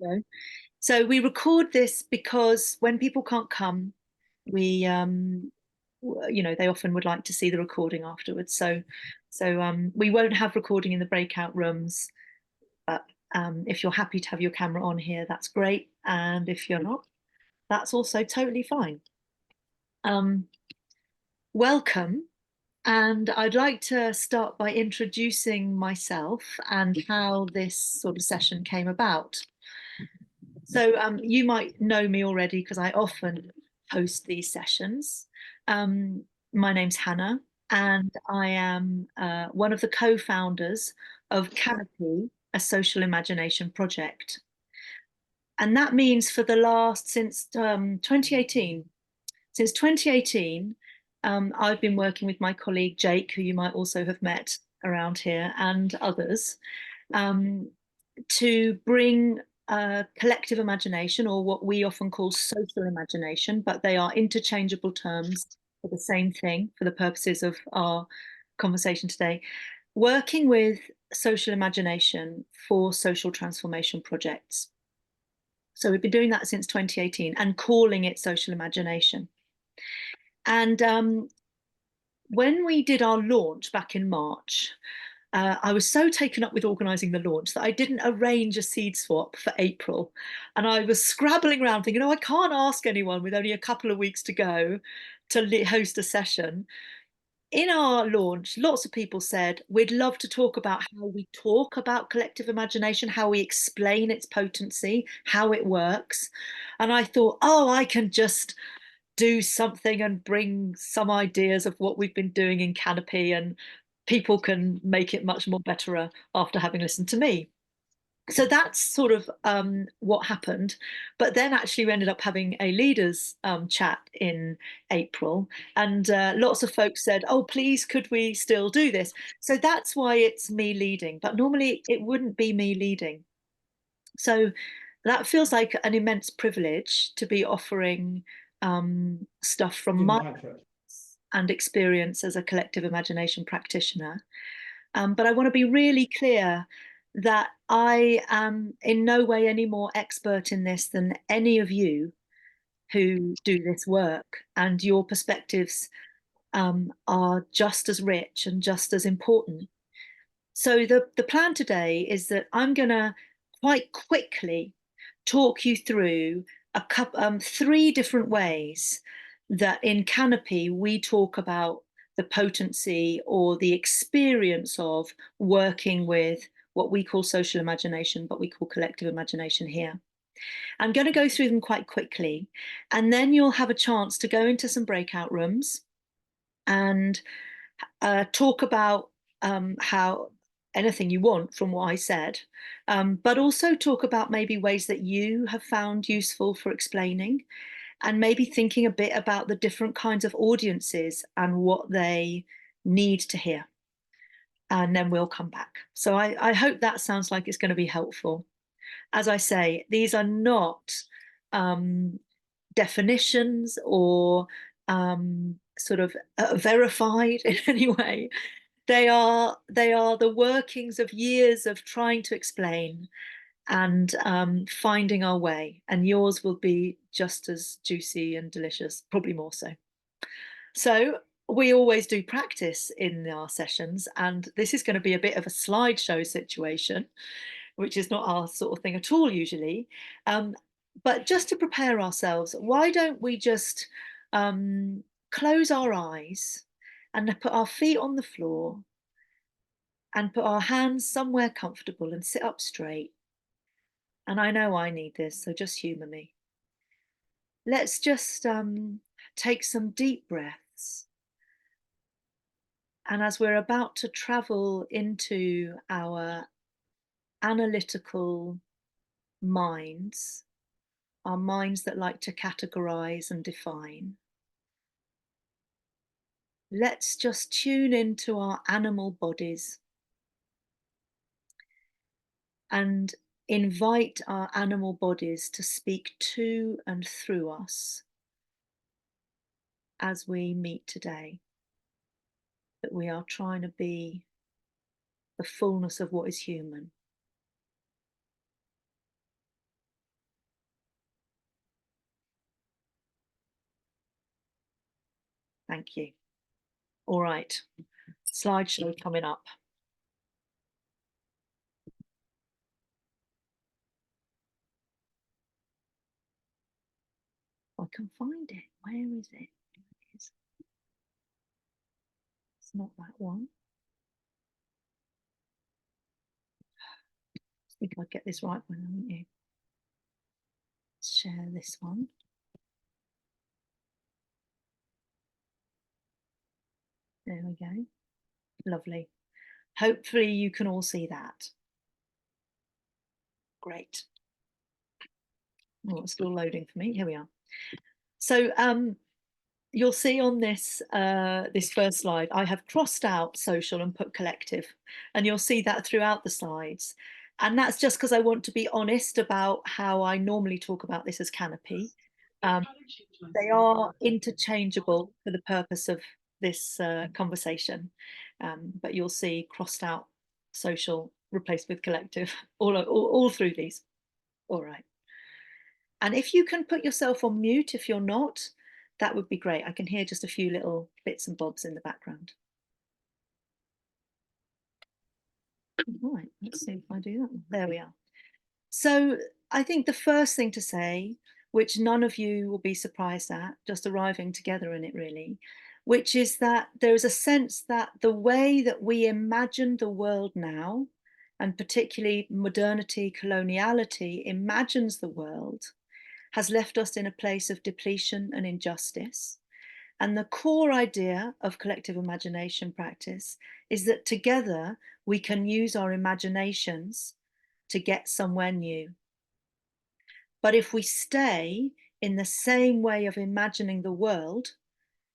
ago. So we record this because when people can't come, we they often would like to see the recording afterwards. So we won't have recording in the breakout rooms, but if you're happy to have your camera on here, that's great. And if you're not, that's also totally fine. Welcome. And I'd like to start by introducing myself and how this sort of session came about. So you might know me already because I often host these sessions. My name's Hannah, and I am one of the co-founders of Canopy, a social imagination project. And that means for the last, since 2018, I've been working with my colleague Jake, who you might also have met around here, and others, um, to bring collective imagination, or what we often call social imagination, but they are interchangeable terms for the same thing for the purposes of our conversation today. Working with social imagination for social transformation projects. So we've been doing that since 2018 and calling it social imagination. And when we did our launch back in March, I was so taken up with organising the launch that I didn't arrange a seed swap for April. And I was scrabbling around thinking, oh, I can't ask anyone with only a couple of weeks to go to host a session. In our launch, lots of people said, we'd love to talk about how we talk about collective imagination, how we explain its potency, how it works. And I thought, oh, I can just do something and bring some ideas of what we've been doing in Canopy, and people can make it much more better after having listened to me. So that's sort of what happened. But then actually we ended up having a leaders chat in April, and lots of folks said, oh, please, could we still do this? So that's why it's me leading, but normally it wouldn't be me leading. So that feels like an immense privilege to be offering stuff from my and experience as a collective imagination practitioner. But I want to be really clear that I am in no way any more expert in this than any of you who do this work, and your perspectives are just as rich and just as important. So the plan today is that I'm going to quite quickly talk you through three different ways that in Canopy we talk about the potency or the experience of working with what we call social imagination, but we call collective imagination here. I'm going to go through them quite quickly, and then you'll have a chance to go into some breakout rooms and talk about how anything you want from what I said, but also talk about maybe ways that you have found useful for explaining, and maybe thinking a bit about the different kinds of audiences and what they need to hear. And then we'll come back. So I hope that sounds like it's going to be helpful. As I say, these are not definitions or sort of verified in any way. They are the workings of years of trying to explain and finding our way. And yours will be just as juicy and delicious, probably more so. So we always do practice in our sessions, and this is going to be a bit of a slideshow situation, which is not our sort of thing at all usually. But just to prepare ourselves, why don't we just close our eyes and put our feet on the floor and put our hands somewhere comfortable and sit up straight. And I know I need this, so just humour me. Let's just take some deep breaths. And as we're about to travel into our analytical minds, our minds that like to categorize and define, let's just tune into our animal bodies and invite our animal bodies to speak to and through us as we meet today. That we are trying to be the fullness of what is human. Thank you. All right, slideshow coming up. I can find it. Where is it? It's not that one. I think I'd get this right one, wouldn't you? Let's share this one. There we go. Lovely. Hopefully you can all see that. Great. Oh, it's still loading for me. Here we are. So you'll see on this this first slide, I have crossed out social and put collective, and you'll see that throughout the slides. And that's just because I want to be honest about how I normally talk about this as Canopy. They are interchangeable for the purpose of this conversation, but you'll see crossed out social replaced with collective all through these. All right. And if you can put yourself on mute if you're not, that would be great. I can hear just a few little bits and bobs in the background. All right, let's see if I do that. There we are. So I think the first thing to say, which none of you will be surprised at, just arriving together in it really, which is that there is a sense that the way that we imagine the world now, and particularly modernity, coloniality imagines the world, has left us in a place of depletion and injustice. And the core idea of collective imagination practice is that together we can use our imaginations to get somewhere new. But if we stay in the same way of imagining the world,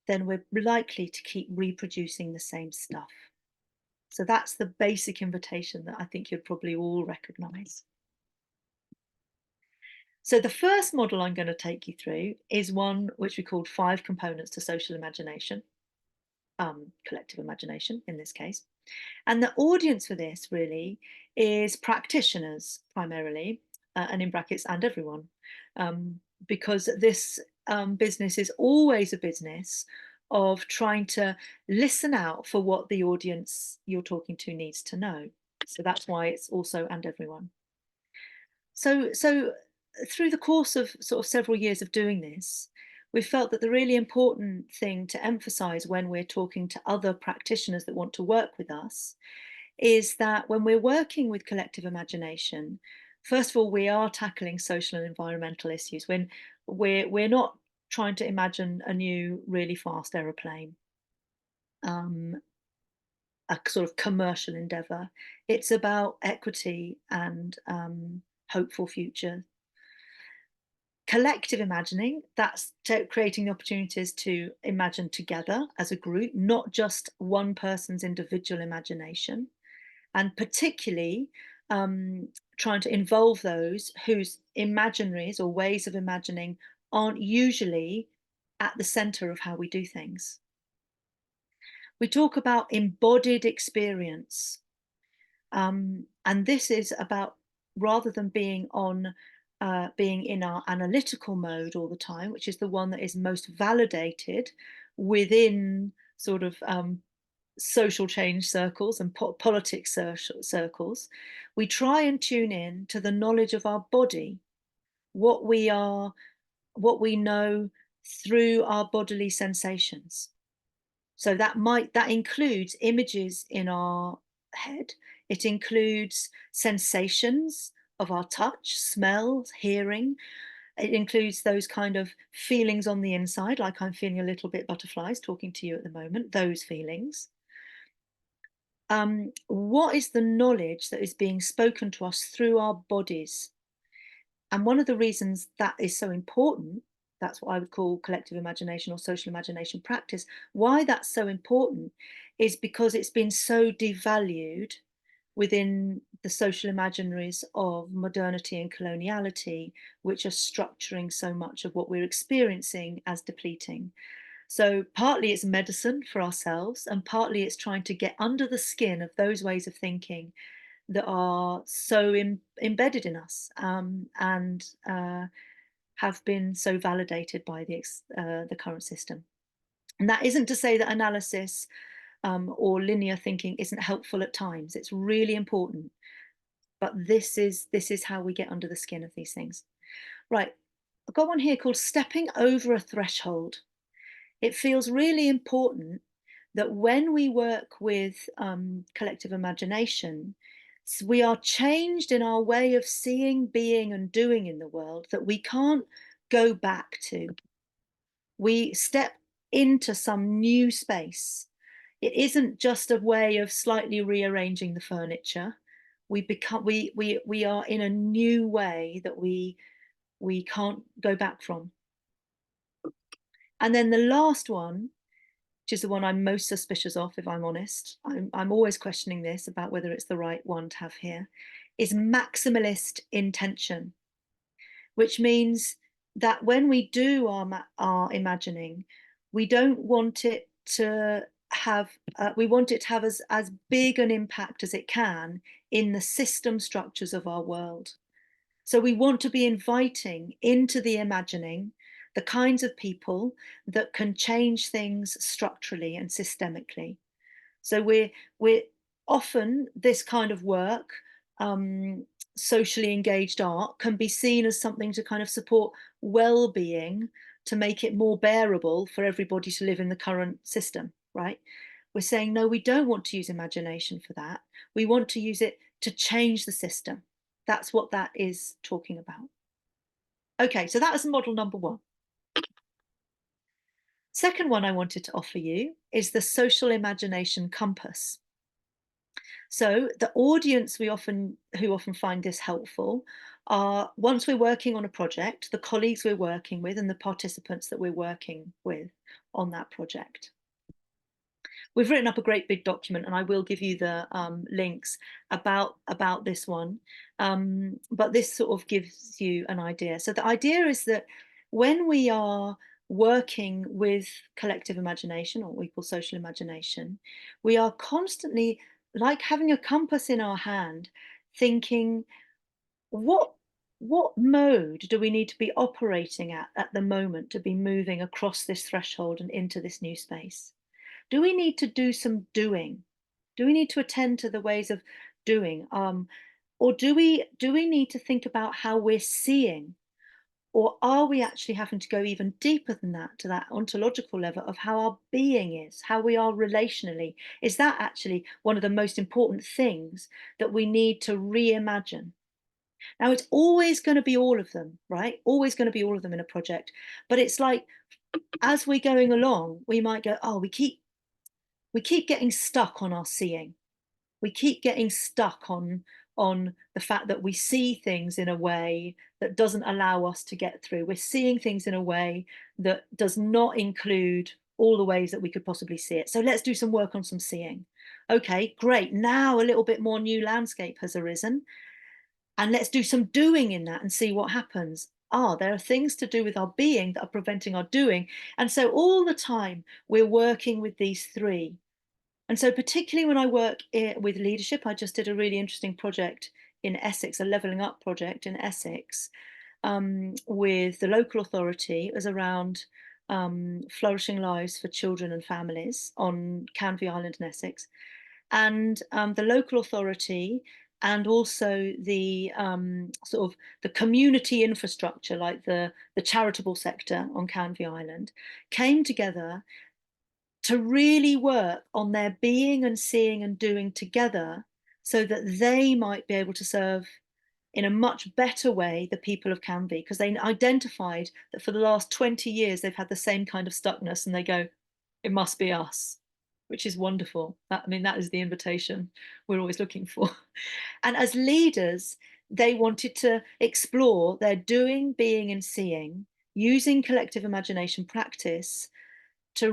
then we're likely to keep reproducing the same stuff. So that's the basic invitation that I think you'd probably all recognize. So the first model I'm going to take you through is one which we called 5 components to social imagination, collective imagination in this case. And the audience for this really is practitioners primarily, and in brackets, and everyone, because this business is always a business of trying to listen out for what the audience you're talking to needs to know. So that's why it's also and everyone. So through the course of sort of several years of doing this, we felt that the really important thing to emphasize when we're talking to other practitioners that want to work with us is that when we're working with collective imagination, first of all, we are tackling social and environmental issues. When we're not trying to imagine a new really fast aeroplane, a sort of commercial endeavor. It's about equity and hopeful future. Collective imagining, that's creating the opportunities to imagine together as a group, not just one person's individual imagination, and particularly trying to involve those whose imaginaries or ways of imagining aren't usually at the center of how we do things. We talk about embodied experience, and this is about, rather than being in our analytical mode all the time, which is the one that is most validated within sort of social change circles and politics circles, we try and tune in to the knowledge of our body, what we are, what we know through our bodily sensations. So that includes images in our head. It includes sensations of our touch, smell, hearing. It includes those kind of feelings on the inside, like I'm feeling a little bit butterflies talking to you at the moment, those feelings. What is the knowledge that is being spoken to us through our bodies? And one of the reasons that is so important, that's what I would call collective imagination or social imagination practice, why that's so important is because it's been so devalued within the social imaginaries of modernity and coloniality, which are structuring so much of what we're experiencing as depleting. So partly it's medicine for ourselves, and partly it's trying to get under the skin of those ways of thinking that are so embedded in us, and have been so validated by the current system. And that isn't to say that analysis or linear thinking isn't helpful at times. It's really important. But this is how we get under the skin of these things. Right, I've got one here called stepping over a threshold. It feels really important that when we work with collective imagination, we are changed in our way of seeing, being, and doing in the world that we can't go back to. We step into some new space. It isn't just a way of slightly rearranging the furniture. We are in a new way that we can't go back from. And then the last one, which is the one I'm most suspicious of, if I'm honest, I'm always questioning this about whether it's the right one to have here, is maximalist intention, which means that when we do our imagining, we don't want it to have, we want it to have as big an impact as it can in the system structures of our world. So we want to be inviting into the imagining the kinds of people that can change things structurally and systemically. So we're often this kind of work, socially engaged art, can be seen as something to kind of support well-being, to make it more bearable for everybody to live in the current system, right? We're saying, no, we don't want to use imagination for that. We want to use it to change the system. That's what that is talking about. Okay, so that was model number one. Second one I wanted to offer you is the social imagination compass. So the audience who often find this helpful are, once we're working on a project, the colleagues we're working with and the participants that we're working with on that project. We've written up a great big document, and I will give you the links about this one. But this sort of gives you an idea. So the idea is that when we are working with collective imagination, or what we call social imagination, we are constantly, like having a compass in our hand, thinking, what mode do we need to be operating at the moment to be moving across this threshold and into this new space? Do we need to do some doing? Do we need to attend to the ways of doing? Or do we need to think about how we're seeing? Or are we actually having to go even deeper than that, to that ontological level of how our being is, how we are relationally? Is that actually one of the most important things that we need to reimagine? Now, it's always going to be all of them, right? Always going to be all of them in a project. But it's like, as we're going along, we might go, oh, we keep getting stuck on our seeing. We keep getting stuck on the fact that we see things in a way that doesn't allow us to get through. We're seeing things in a way that does not include all the ways that we could possibly see it. So let's do some work on some seeing. Okay, great. Now a little bit more new landscape has arisen. And let's do some doing in that and see what happens. There are things to do with our being that are preventing our doing. And so all the time we're working with these three. And so particularly when I work with leadership, I just did a really interesting project in Essex, a levelling up project in Essex, with the local authority. It was around flourishing lives for children and families on Canopy Island in Essex. And the local authority and also the sort of the community infrastructure, like the charitable sector on Canvey Island, came together to really work on their being and seeing and doing together so that they might be able to serve in a much better way the people of Canvey, because they identified that for the last 20 years they've had the same kind of stuckness, and they go, it must be us, which is wonderful. I mean, that is the invitation we're always looking for. And as leaders, they wanted to explore their doing, being, and seeing using collective imagination practice to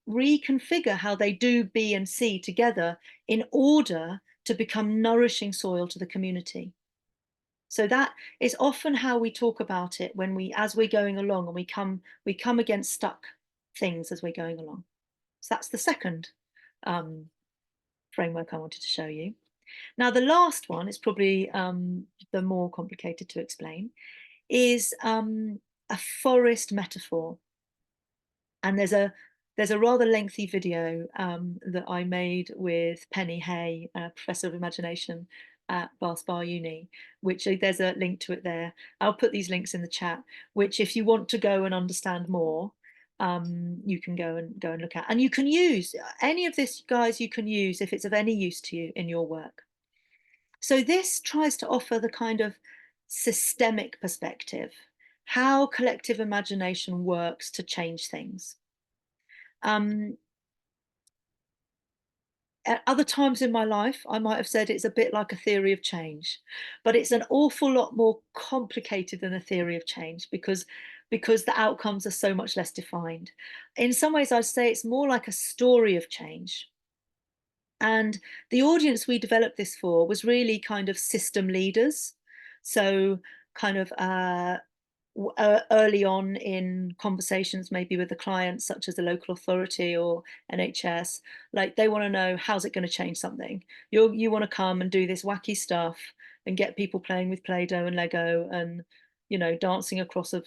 reconfigure how they do, be, and see together in order to become nourishing soil to the community. So that is often how we talk about it as we're going along, and we come against stuck things as we're going along. So that's the second framework I wanted to show you. Now, the last one is probably the more complicated to explain, is a forest metaphor. And there's a there's a rather lengthy video that I made with Penny Hay, Professor of Imagination at Bath Spa Uni, which there's a link to it there. I'll put these links in the chat, which if you want to go and understand more, you can go and look at. And you can use any of this, guys, you can use if it's of any use to you in your work. So this tries to offer the kind of systemic perspective, how collective imagination works to change things. At other times in my life, I might have said it's a bit like a theory of change, but it's an awful lot more complicated than a theory of change because the outcomes are so much less defined. In some ways, I'd say it's more like a story of change. And the audience we developed this for was really kind of system leaders. So kind of early on in conversations, maybe with the clients, such as the local authority or NHS, like they want to know, how's it going to change something? You want to come and do this wacky stuff and get people playing with Play-Doh and Lego and, you know, dancing across a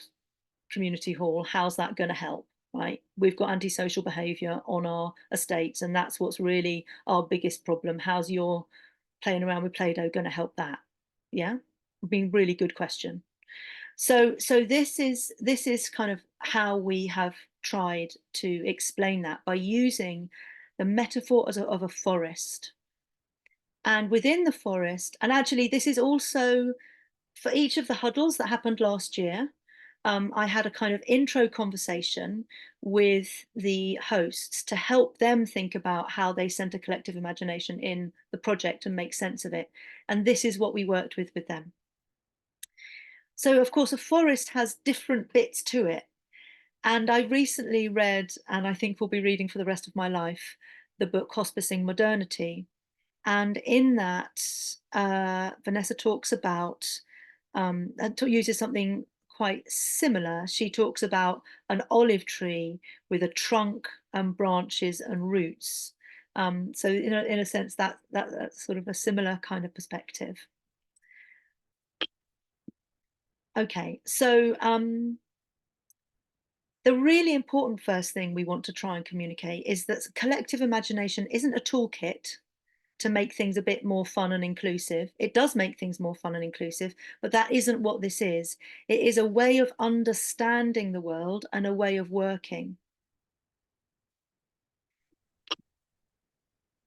community hall. How's that going to help? Right, we've got antisocial behaviour on our estates, and that's what's really our biggest problem. How's your playing around with Play-Doh going to help that? Yeah, being really good question. So this is kind of how we have tried to explain that by using the metaphor of a forest. And within the forest, and actually this is also for each of the huddles that happened last year, I had a kind of intro conversation with the hosts to help them think about how they center collective imagination in the project and make sense of it. And this is what we worked with them. So, of course, a forest has different bits to it. And I recently read, and I think will be reading for the rest of my life, the book Hospicing Modernity. And in that, Vanessa talks about, uses something quite similar. She talks about an olive tree with a trunk and branches and roots. So in a sense, that's sort of a similar kind of perspective. Okay, so the really important first thing we want to try and communicate is that collective imagination isn't a toolkit to make things a bit more fun and inclusive. It does make things more fun and inclusive, but that isn't what this is. It is a way of understanding the world and a way of working.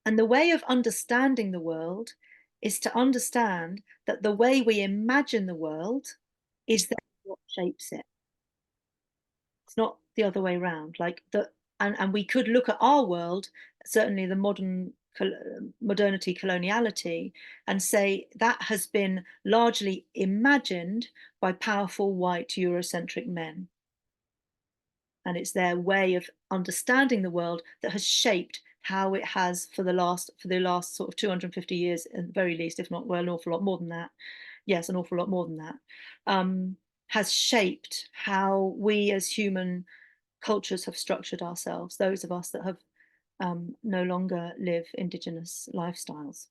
And the way of understanding the world is to understand that the way we imagine the world is what shapes it. It's not the other way around. And we could look at our world, certainly the modernity, coloniality, and say that has been largely imagined by powerful white Eurocentric men. And it's their way of understanding the world that has shaped how it has for the last sort of 250 years, at the very least, if not, well, an awful lot more than that. Yes, an awful lot more than that. Has shaped how we as human cultures have structured ourselves, those of us that have no longer live indigenous lifestyles.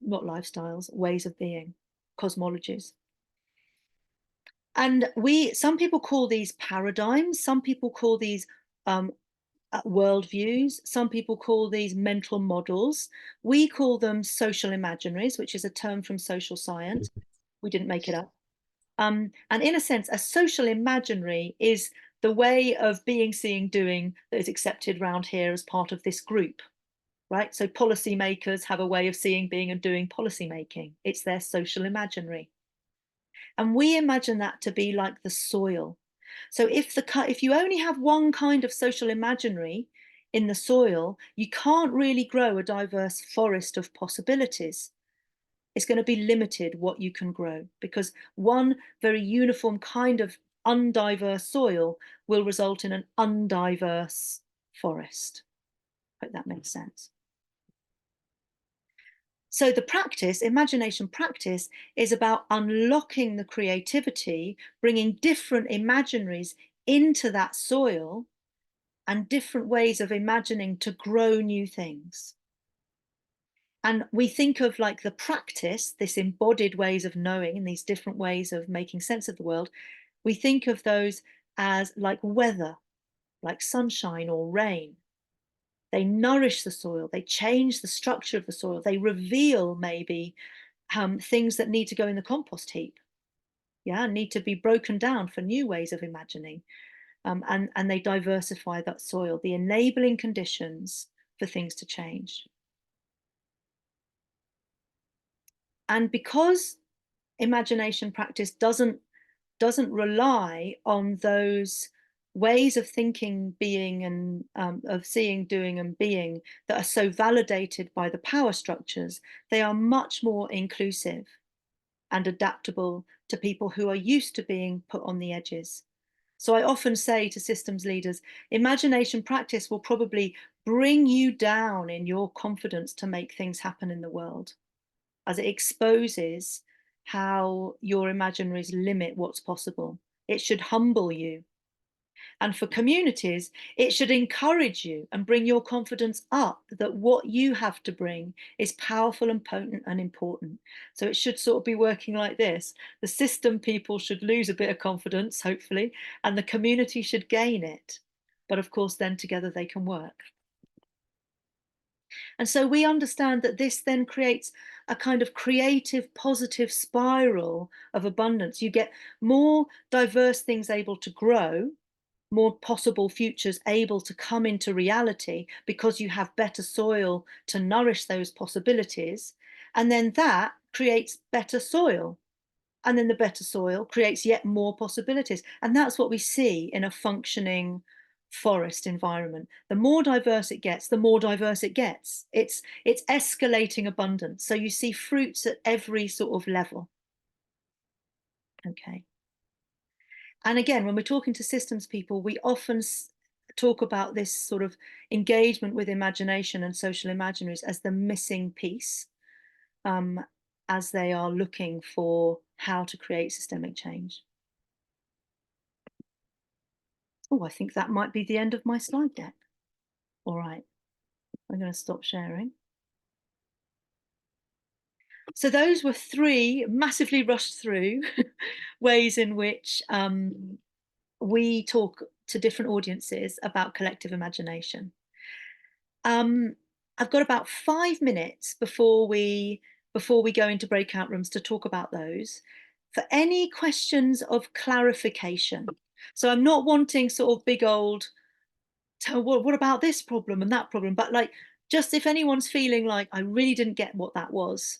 Not lifestyles, ways of being, cosmologies. And some people call these paradigms, some people call these worldviews, some people call these mental models. We call them social imaginaries, which is a term from social science. We didn't make it up. And in a sense, a social imaginary is the way of being, seeing, doing that is accepted around here as part of this group, right? So policymakers have a way of seeing, being, and doing policy making. It's their social imaginary. And we imagine that to be like the soil. So if you only have one kind of social imaginary in the soil, you can't really grow a diverse forest of possibilities. It's going to be limited what you can grow because one very uniform kind of undiverse soil will result in an undiverse forest. Hope that makes sense. So the practice, imagination practice, is about unlocking the creativity, bringing different imaginaries into that soil and different ways of imagining to grow new things. And we think of like the practice, this embodied ways of knowing and these different ways of making sense of the world. We think of those as like weather. like sunshine or rain. They nourish the soil, they change the structure of the soil, they reveal maybe things that need to go in the compost heap, yeah, need to be broken down for new ways of imagining. And they diversify that soil, the enabling conditions for things to change. And because imagination practice doesn't rely on those ways of thinking, being, and of seeing, doing, and being that are so validated by the power structures, they are much more inclusive and adaptable to people who are used to being put on the edges. So I often say to systems leaders, imagination practice will probably bring you down in your confidence to make things happen in the world, as it exposes how your imaginaries limit what's possible. It should humble you. And for communities, it should encourage you and bring your confidence up that what you have to bring is powerful and potent and important. So it should sort of be working like this. The system people should lose a bit of confidence, hopefully, and the community should gain it. But of course, then together they can work. And so we understand that this then creates a kind of creative, positive spiral of abundance. You get more diverse things able to grow, more possible futures able to come into reality because you have better soil to nourish those possibilities. And then that creates better soil. And then the better soil creates yet more possibilities. And that's what we see in a functioning forest environment. The more diverse it gets, the more diverse it gets. It's escalating abundance. So you see fruits at every sort of level. Okay. And again, when we're talking to systems people, we often talk about this sort of engagement with imagination and social imaginaries as the missing piece, um, as they are looking for how to create systemic change. Oh, I think that might be the end of my slide deck. All right, I'm going to stop sharing. So those were three massively rushed through ways in which we talk to different audiences about collective imagination. I've got about 5 minutes before we go into breakout rooms to talk about those. For any questions of clarification. So I'm not wanting sort of big old, what about this problem and that problem, but like just if anyone's feeling like I really didn't get what that was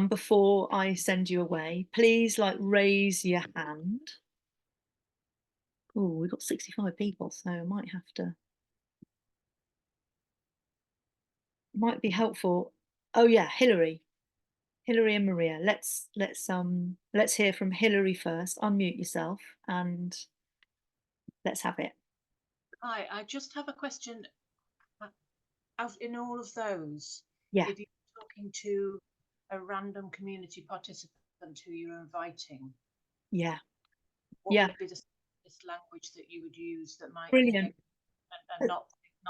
before I send you away, please like raise your hand. Oh, we've got 65 people, so I might have to. Might be helpful. Oh yeah, Hillary and Maria. Let's hear from Hillary first. Unmute yourself and let's have it. Hi, I just have a question. Out in all of those, Yeah. if you're talking to a random community participant who you're inviting, Yeah. what Yeah. would be the language that you would use that might Brilliant. and not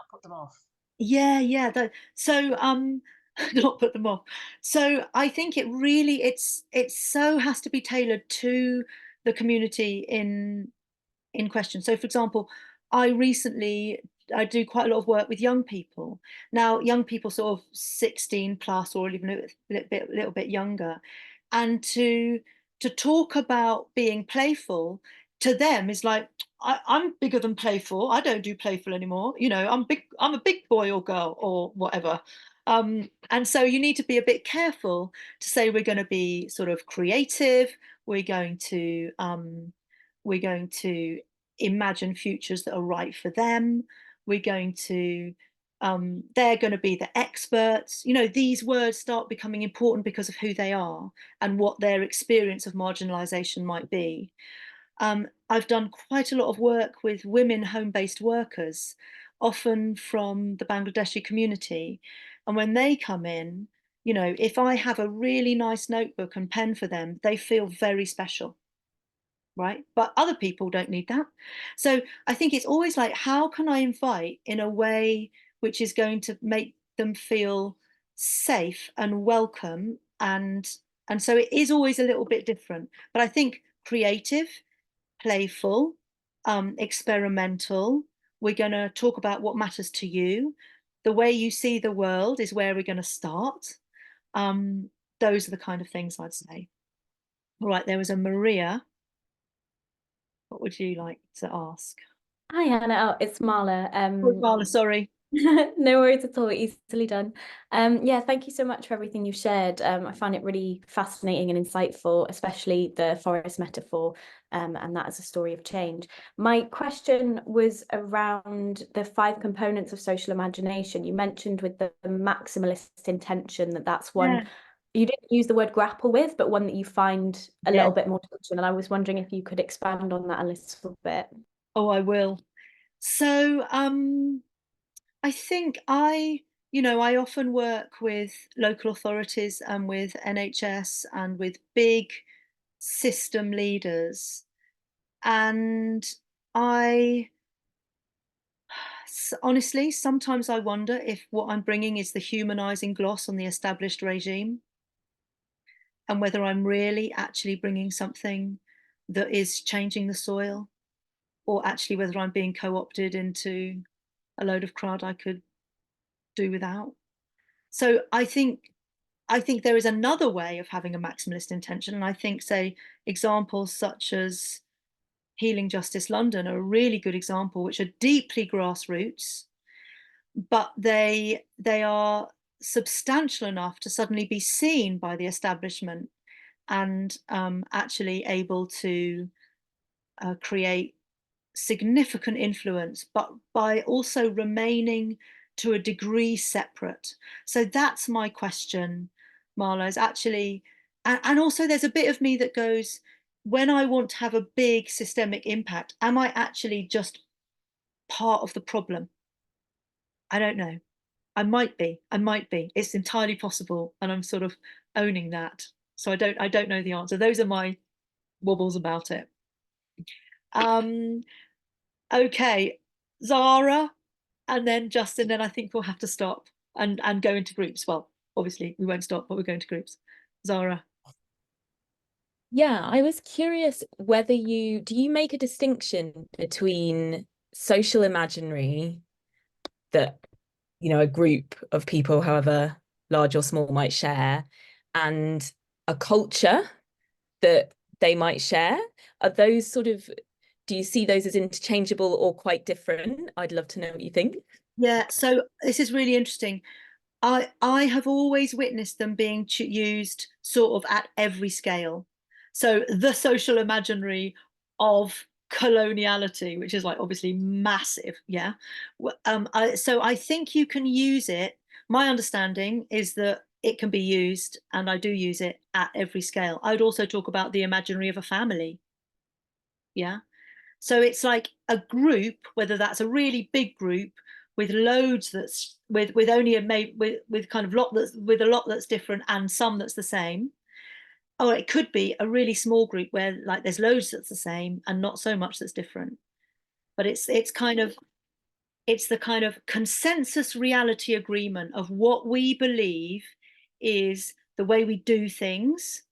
put them off? Yeah. So not put them off. So I think it really it's so has to be tailored to the community in question. So, for example, I do quite a lot of work with young people. Now, young people sort of 16 plus or even a little bit younger, and to talk about being playful to them is like I'm bigger than playful. I don't do playful anymore. You know, I'm big. I'm a big boy or girl or whatever. And so you need to be a bit careful to say we're going to be sort of creative. We're going to we're going to imagine futures that are right for them. We're going to, they're going to be the experts. You know, these words start becoming important because of who they are and what their experience of marginalization might be. I've done quite a lot of work with women home-based workers, often from the Bangladeshi community. And when they come in, you know, if I have a really nice notebook and pen for them, they feel very special, right? But other people don't need that. So I think it's always like, how can I invite in a way which is going to make them feel safe and welcome? And so it is always a little bit different. But I think creative, playful, experimental, We're going to talk about what matters to you. The way you see the world is where we're going to start. Those are the kind of things I'd say. All right, there was a Maria. What would you like to ask? Hi, Hannah. Oh, it's Marla. Oh, Marla, sorry. No worries at all. Easily done. Yeah, thank you so much for everything you've shared. I find it really fascinating and insightful, especially the forest metaphor, and that as a story of change. My question was around the 5 components of social imagination. You mentioned with the maximalist intention that's one Yeah. you didn't use the word grapple with, but one that you find a Yeah. little bit more touching. And I was wondering if you could expand on that a little bit. Oh, I will. So, I think I often work with local authorities and with NHS and with big system leaders. And I honestly, sometimes I wonder if what I'm bringing is the humanizing gloss on the established regime, and whether I'm really actually bringing something that is changing the soil, or actually whether I'm being co-opted into a load of crud I could do without. So I think there is another way of having a maximalist intention, and I think, say, examples such as Healing Justice London are a really good example, which are deeply grassroots, but they are substantial enough to suddenly be seen by the establishment, and actually able to create significant influence, but by also remaining to a degree separate. So that's my question, Marla, is actually, and also there's a bit of me that goes, when I want to have a big systemic impact, am I actually just part of the problem? I don't know. I might be. I might be. It's entirely possible, and I'm sort of owning that. So I don't know the answer. Those are my wobbles about it. Okay, Zara, and then Justin, then I think we'll have to stop and go into groups. Well, obviously we won't stop, but we're going to groups. Zara. Yeah, I was curious whether do you make a distinction between social imaginary that, a group of people, however large or small, might share, and a culture that they might share? Are those do you see those as interchangeable or quite different? I'd love to know what you think. Yeah, so this is really interesting. I have always witnessed them being used sort of at every scale. So the social imaginary of coloniality, which is like obviously massive, yeah. So I think you can use it. My understanding is that it can be used, and I do use it at every scale. I would also talk about the imaginary of a family, yeah. So it's like a group, whether that's a really big group with loads that's with only with kind of lot that's with a lot that's different and some that's the same. Or it could be a really small group where like there's loads that's the same and not so much that's different. But it's the kind of consensus reality agreement of what we believe is the way we do things,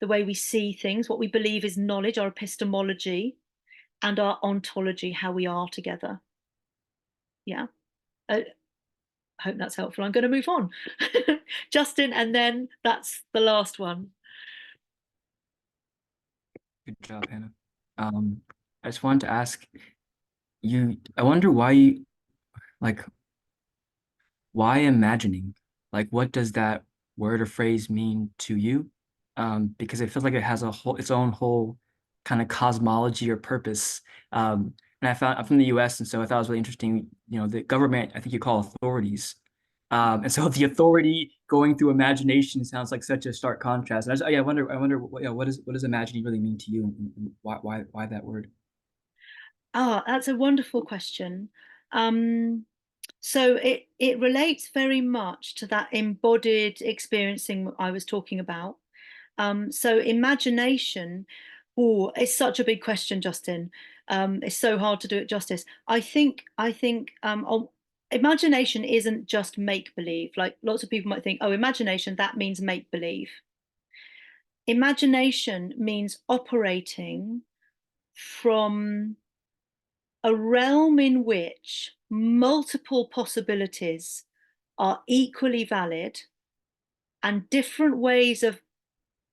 the way we see things, what we believe is knowledge, our epistemology, and our ontology, how we are together. Yeah. I hope that's helpful. I'm going to move on. Justin, and then that's the last one. Good job, Hannah. I just wanted to ask you, I wonder why like, why imagining? Like, what does that word or phrase mean to you? Because it feels like it has its own whole kind of cosmology or purpose. And I'm from the US, and so I thought it was really interesting. The government, I think you call authorities. And so the authority going through imagination sounds like such a stark contrast. And I wonder, what does imagining really mean to you, and why that word? That's a wonderful question. So it relates very much to that embodied experiencing I was talking about. So imagination, it's such a big question, Justin. It's so hard to do it justice. I think imagination isn't just make believe. Like lots of people might think, oh, imagination, that means make believe. Imagination means operating from a realm in which multiple possibilities are equally valid and different ways of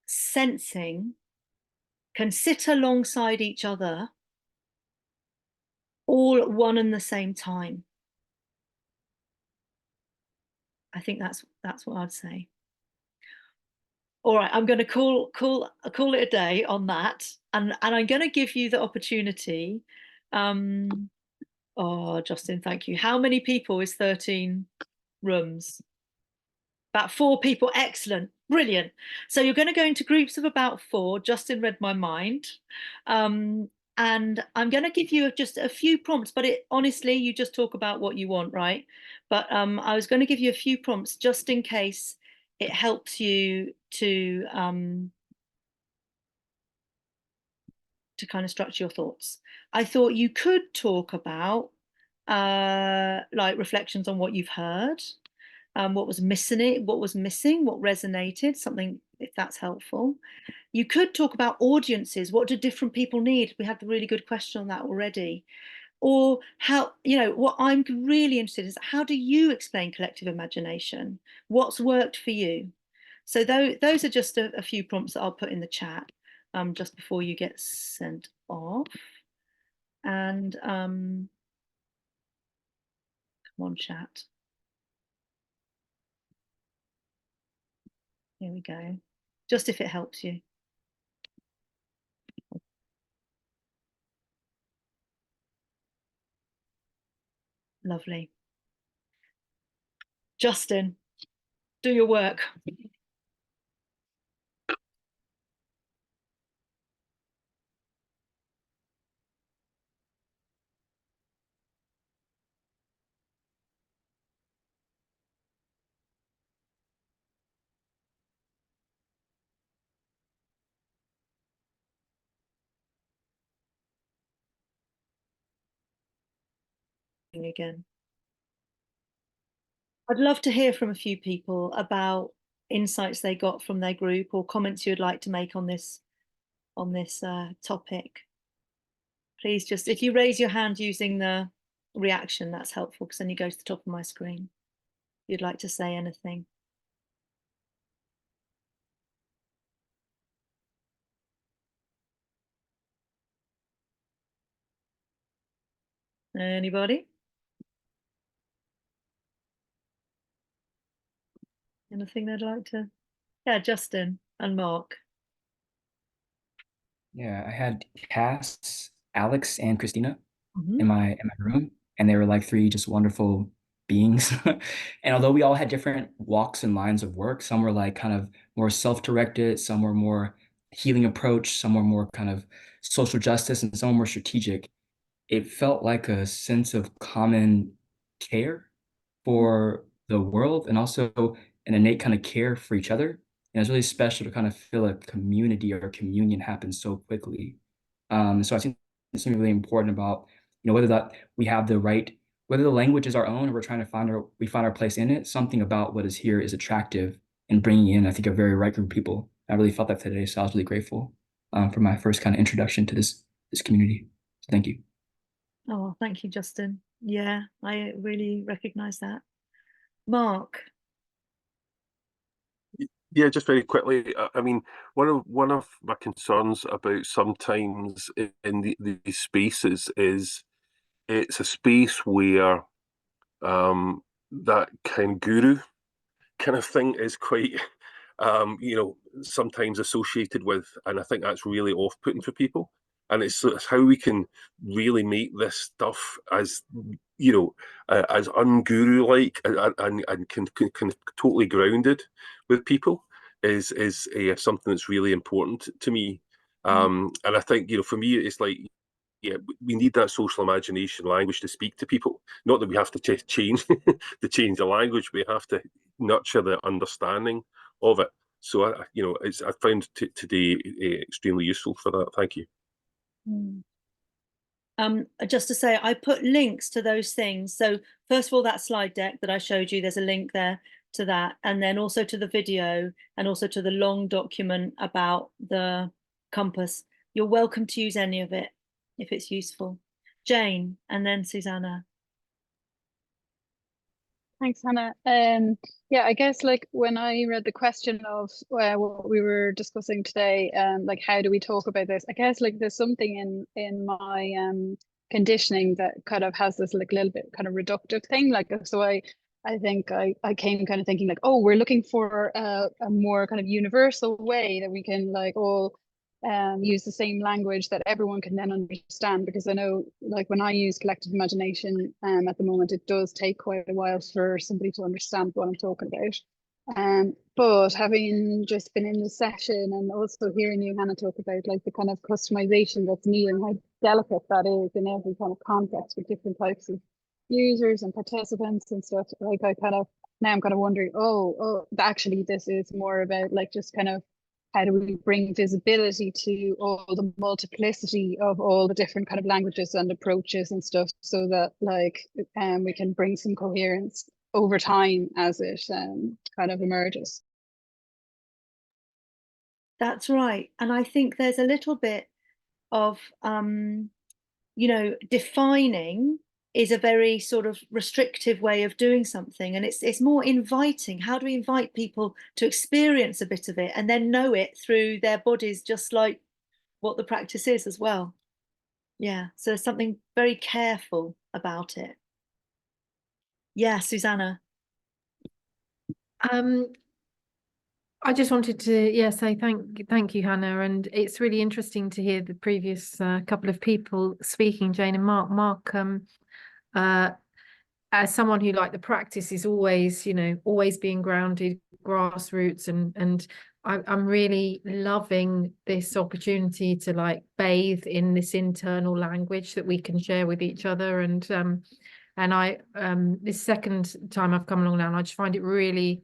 sensing can sit alongside each other all at one and the same time. I think that's what I'd say. All right, I'm going to call it a day on that, and I'm going to give you the opportunity. Oh, Justin, thank you. How many people is 13 rooms? About 4 people. Excellent, brilliant. So you're going to go into groups of about 4. Justin read my mind. And I'm going to give you just a few prompts, but honestly, you just talk about what you want, right? But I was going to give you a few prompts just in case it helps you to kind of structure your thoughts. I thought you could talk about like reflections on what you've heard, what was missing, what resonated, something, if that's helpful. You could talk about audiences. What do different people need? We had the really good question on that already. Or how, what I'm really interested in is how do you explain collective imagination? What's worked for you? So those are just a few prompts that I'll put in the chat just before you get sent off. And come on, chat. Here we go. Just if it helps you. Lovely. Justin, do your work. Again. I'd love to hear from a few people about insights they got from their group or comments you'd like to make on this topic. Please just, if you raise your hand using the reaction, that's helpful because then you go to the top of my screen. If you'd like to say anything. Anybody? Anything they'd like to? Yeah, Justin and Mark. Yeah, I had Cass, Alex, and Christina Mhm. in my room, and they were like 3 just wonderful beings. And although we all had different walks and lines of work, some were like kind of more self-directed, some were more healing approach, some were more kind of social justice, and some were more strategic. It felt like a sense of common care for the world and also an innate kind of care for each other. And it's really special to kind of feel a community or communion happen so quickly. So I think it's something really important about, whether that we have the right, whether the language is our own or we're trying to find our place in it, something about what is here is attractive and bringing in, I think, a very right group of people. I really felt that today. So I was really grateful for my first kind of introduction to this community. So thank you. Oh, thank you, Justin. Yeah, I really recognize that. Mark. Yeah, just very quickly. I mean, one of my concerns about sometimes in these spaces is it's a space where that kind of guru kind of thing is quite sometimes associated with, and I think that's really off-putting for people. And it's how we can really make this stuff as as unguru like and can totally grounded with people is something that's really important to me. And I think for me it's like, yeah, we need that social imagination language to speak to people. Not that we have to change to change the language. We have to nurture the understanding of it. So I found today extremely useful for that. Thank you. Just to say, I put links to those things. So first of all, that slide deck that I showed you, there's a link there to that, and then also to the video and also to the long document about the compass. You're welcome to use any of it if it's useful. Jane, and then Susanna. Thanks, Hannah. Yeah, I guess like when I read the question of what we were discussing today, like how do we talk about this? I guess like there's something in my conditioning that kind of has this like little bit kind of reductive thing. Like so I think I came kind of thinking like, oh, we're looking for a more kind of universal way that we can like all use the same language that everyone can then understand, because I know like when I use collective imagination at the moment, it does take quite a while for somebody to understand what I'm talking about. But having just been in the session and also hearing you, Hannah, talk about like the kind of customization that's needed and how delicate that is in every kind of context with different types of users and participants and stuff, like I kind of now I'm kind of wondering, oh, actually this is more about like just kind of how do we bring visibility to all the multiplicity of all the different kind of languages and approaches and stuff, so that like we can bring some coherence over time as it kind of emerges. That's right. And I think there's a little bit of, you know, defining is a very sort of restrictive way of doing something, and it's more inviting. How do we invite people to experience a bit of it and then know it through their bodies, just like what the practice is as well? Yeah, so there's something very careful about it. Yeah, Susanna. I just wanted to say thank you, Hannah, and it's really interesting to hear the previous couple of people speaking, Jane and Mark. Mark, as someone who like the practice is always, you know, always being grounded, grassroots, and I'm really loving this opportunity to like bathe in this internal language that we can share with each other. And I this second time I've come along now, and I just find it really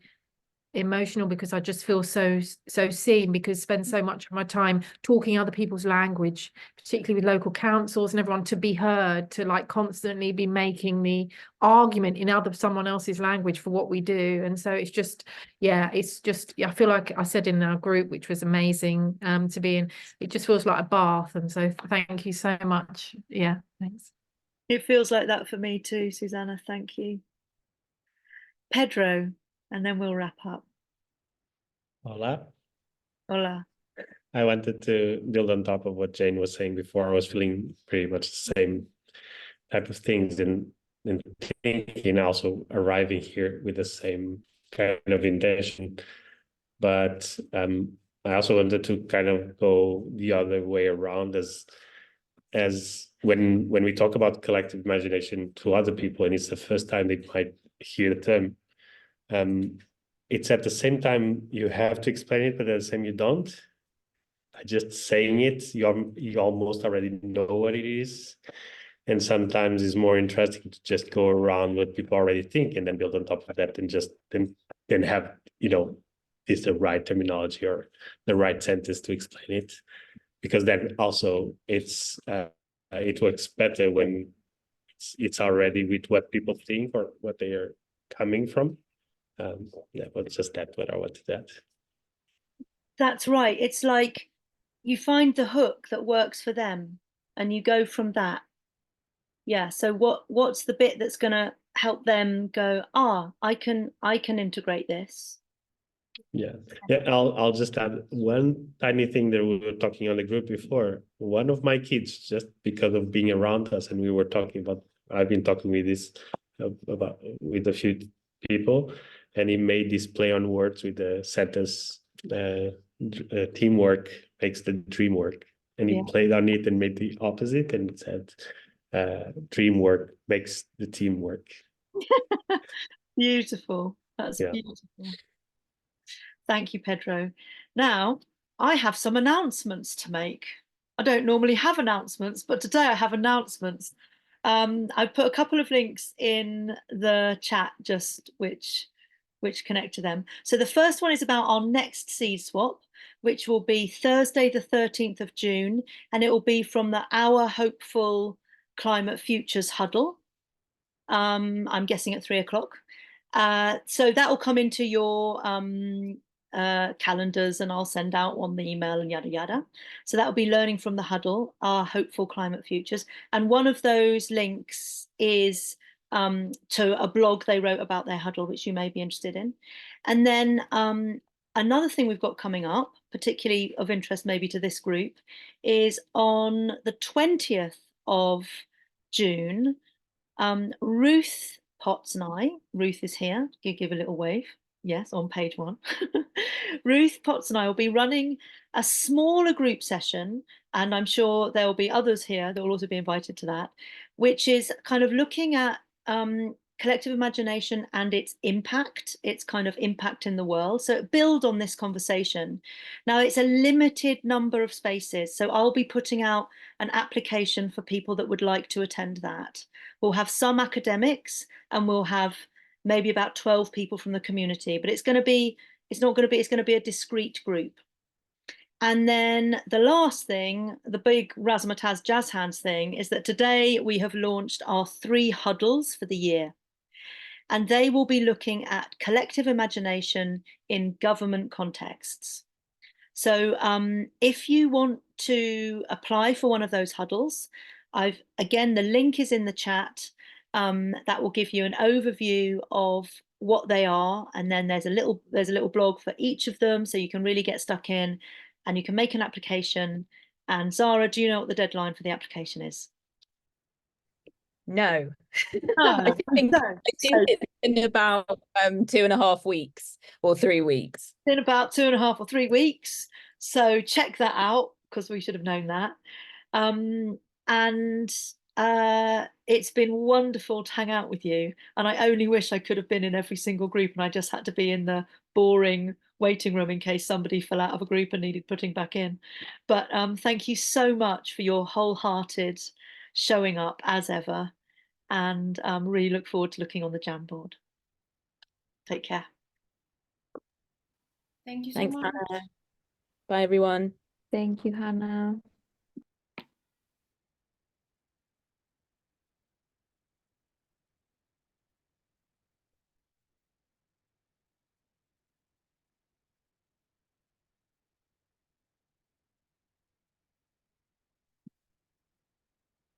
emotional because I just feel so seen, because I spend so much of my time talking other people's language, particularly with local councils and everyone, to be heard, to like constantly be making the argument in someone else's language for what we do. And so it's just, yeah, I feel like I said in our group, which was amazing to be in, it just feels like a bath. And so thank you so much. Yeah, thanks. It feels like that for me too, Susanna. Thank you. Pedro, and then we'll wrap up. Hola. Hola. I wanted to build on top of what Jane was saying before. I was feeling pretty much the same type of things and thinking, also arriving here with the same kind of intention. But I also wanted to kind of go the other way around, as when we talk about collective imagination to other people, and it's the first time they might hear the term, it's at the same time you have to explain it, but at the same you don't. Just saying it, you almost already know what it is. And sometimes it's more interesting to just go around what people already think and then build on top of that, and just then have, you know, is the right terminology or the right sentence to explain it. Because then also it works better when it's already with what people think or what they are coming from. Yeah, but just that what I wanted to add. That's right. It's like you find the hook that works for them and you go from that. Yeah. So what's the bit that's going to help them go, I can integrate this. Yeah. I'll just add one tiny thing that we were talking on the group before. One of my kids, just because of being around us, and we were talking about, I've been talking with this about with a few people, and he made this play on words with the sentence, teamwork makes the dream work, and he played on it and made the opposite and said, dream work makes the team work. Beautiful. That's beautiful. Thank you, Pedro. Now, I have some announcements to make. I don't normally have announcements, but today I have announcements. I put a couple of links in the chat just which connect to them. So the first one is about our next seed swap, which will be Thursday, the 13th of June, and it will be from the Our Hopeful Climate Futures Huddle. I'm guessing at 3 o'clock. So that will come into your calendars, and I'll send out on the email and yada yada. So that will be Learning from the Huddle, our hopeful climate futures. And one of those links is to a blog they wrote about their huddle, which you may be interested in. And then another thing we've got coming up, particularly of interest maybe to this group, is on the 20th of June, Ruth Potts and Ruth is here, you give a little wave, yes, on page 1. Ruth Potts and I will be running a smaller group session, and I'm sure there will be others here that will also be invited to that, which is kind of looking at collective imagination and its impact, its kind of impact in the world. So build on this conversation. Now it's a limited number of spaces, so I'll be putting out an application for people that would like to attend that. We'll have some academics, and we'll have maybe about 12 people from the community, but it's going to be a discrete group. And then the last thing, the big razzmatazz jazz hands thing, is that today we have launched our 3 huddles for the year. And they will be looking at collective imagination in government contexts. So if you want to apply for one of those huddles, again, the link is in the chat. That will give you an overview of what they are, and then there's a little blog for each of them, so you can really get stuck in, and you can make an application. And Zara, do you know what the deadline for the application is? No. Oh, I think it's in about 2.5 weeks or 3 weeks. In about 2.5 or 3 weeks. So check that out, because we should have known that. And it's been wonderful to hang out with you. And I only wish I could have been in every single group, and I just had to be in the boring waiting room in case somebody fell out of a group and needed putting back in. But thank you so much for your wholehearted showing up as ever. And really look forward to looking on the Jamboard. Take care. Thank you so Thanks, much. Hannah. Bye, everyone. Thank you, Hannah.